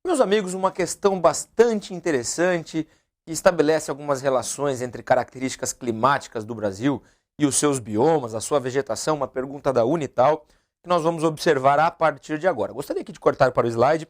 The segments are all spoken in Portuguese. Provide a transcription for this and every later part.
Meus amigos, uma questão bastante interessante que estabelece algumas relações entre características climáticas do Brasil e os seus biomas, a sua vegetação, uma pergunta da Unital, que nós vamos observar a partir de agora. Gostaria aqui de cortar para o slide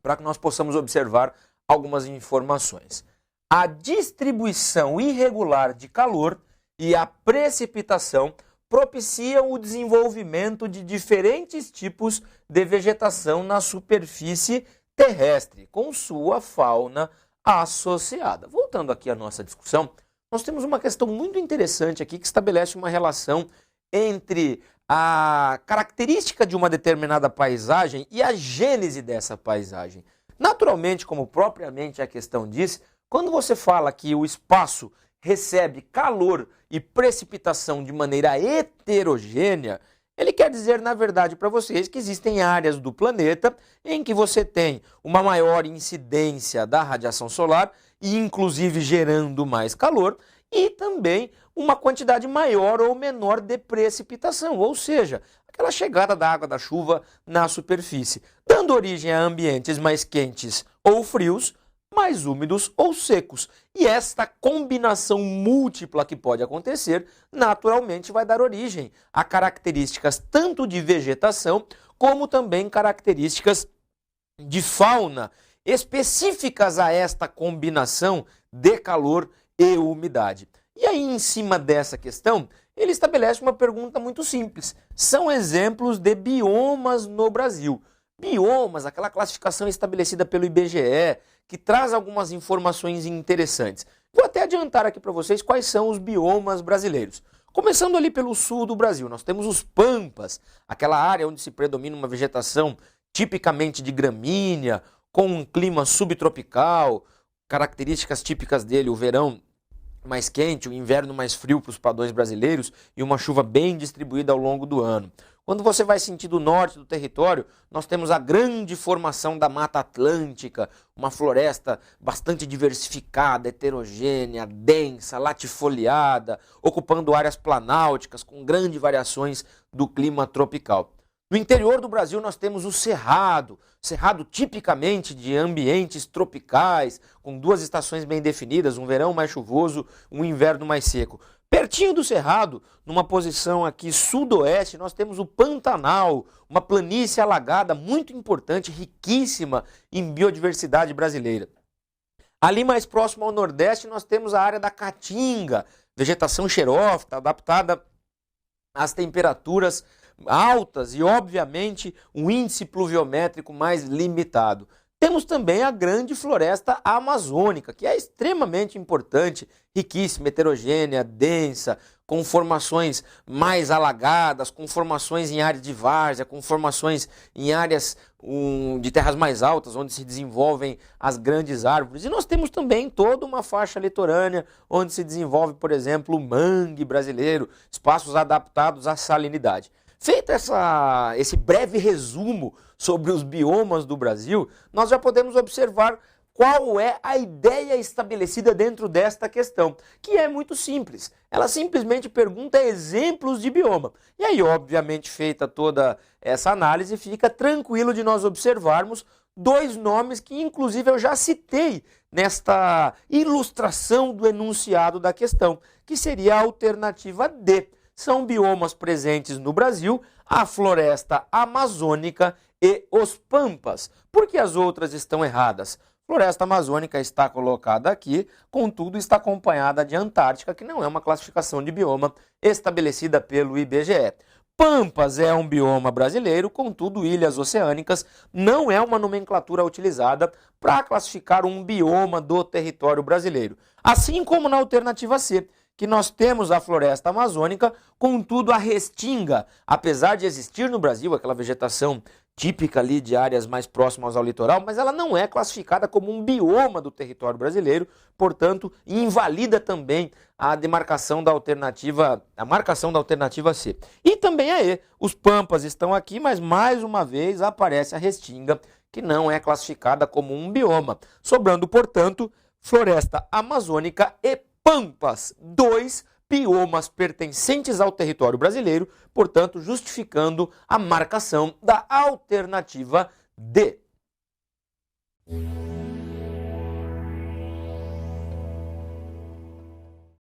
para que nós possamos observar algumas informações. A distribuição irregular de calor e a precipitação propiciam o desenvolvimento de diferentes tipos de vegetação na superfície terrestre, com sua fauna associada. Voltando aqui à nossa discussão, nós temos uma questão muito interessante aqui que estabelece uma relação entre a característica de uma determinada paisagem e a gênese dessa paisagem. Naturalmente, como propriamente a questão diz, quando você fala que o espaço recebe calor e precipitação de maneira heterogênea, ele quer dizer, na verdade, para vocês que existem áreas do planeta em que você tem uma maior incidência da radiação solar e, inclusive, gerando mais calor, e também uma quantidade maior ou menor de precipitação, ou seja, aquela chegada da água da chuva na superfície, dando origem a ambientes mais quentes ou frios, mais úmidos ou secos. E esta combinação múltipla que pode acontecer, naturalmente vai dar origem a características tanto de vegetação, como também características de fauna específicas a esta combinação de calor e umidade. E aí, em cima dessa questão, ele estabelece uma pergunta muito simples. São exemplos de biomas no Brasil. Biomas, aquela classificação estabelecida pelo IBGE, que traz algumas informações interessantes. Vou até adiantar aqui para vocês quais são os biomas brasileiros. Começando ali pelo sul do Brasil, nós temos os pampas, aquela área onde se predomina uma vegetação tipicamente de gramínea, com um clima subtropical, características típicas dele, o verão mais quente, o inverno mais frio para os padrões brasileiros e uma chuva bem distribuída ao longo do ano. Quando você vai sentido o norte do território, nós temos a grande formação da Mata Atlântica, uma floresta bastante diversificada, heterogênea, densa, latifoliada, ocupando áreas planálticas com grandes variações do clima tropical. No interior do Brasil nós temos o cerrado tipicamente de ambientes tropicais, com duas estações bem definidas, um verão mais chuvoso, um inverno mais seco. Pertinho do cerrado, numa posição aqui sudoeste, nós temos o Pantanal, uma planície alagada muito importante, riquíssima em biodiversidade brasileira. Ali mais próximo ao nordeste nós temos a área da Caatinga, vegetação xerófita, adaptada às temperaturas altas e, obviamente, um índice pluviométrico mais limitado. Temos também a grande floresta amazônica, que é extremamente importante, riquíssima, heterogênea, densa, com formações mais alagadas, com formações em áreas de várzea, com formações em áreas de terras mais altas, onde se desenvolvem as grandes árvores. E nós temos também toda uma faixa litorânea, onde se desenvolve, por exemplo, o mangue brasileiro, espaços adaptados à salinidade. Feito esse breve resumo sobre os biomas do Brasil, nós já podemos observar qual é a ideia estabelecida dentro desta questão, que é muito simples. Ela simplesmente pergunta exemplos de bioma. E aí, obviamente, feita toda essa análise, fica tranquilo de nós observarmos dois nomes que, inclusive, eu já citei nesta ilustração do enunciado da questão, que seria a alternativa D. São biomas presentes no Brasil, a floresta amazônica e os pampas. Por que as outras estão erradas? Floresta amazônica está colocada aqui, contudo está acompanhada de Antártica, que não é uma classificação de bioma estabelecida pelo IBGE. Pampas é um bioma brasileiro, contudo ilhas oceânicas não é uma nomenclatura utilizada para classificar um bioma do território brasileiro. Assim como na alternativa C, que nós temos a floresta amazônica, contudo a restinga, apesar de existir no Brasil aquela vegetação típica ali de áreas mais próximas ao litoral, mas ela não é classificada como um bioma do território brasileiro, portanto, invalida também a demarcação da alternativa, a marcação da alternativa C. E também a E, os pampas estão aqui, mas mais uma vez aparece a restinga, que não é classificada como um bioma, sobrando, portanto, floresta amazônica e pampas, dois biomas pertencentes ao território brasileiro, portanto, justificando a marcação da alternativa D.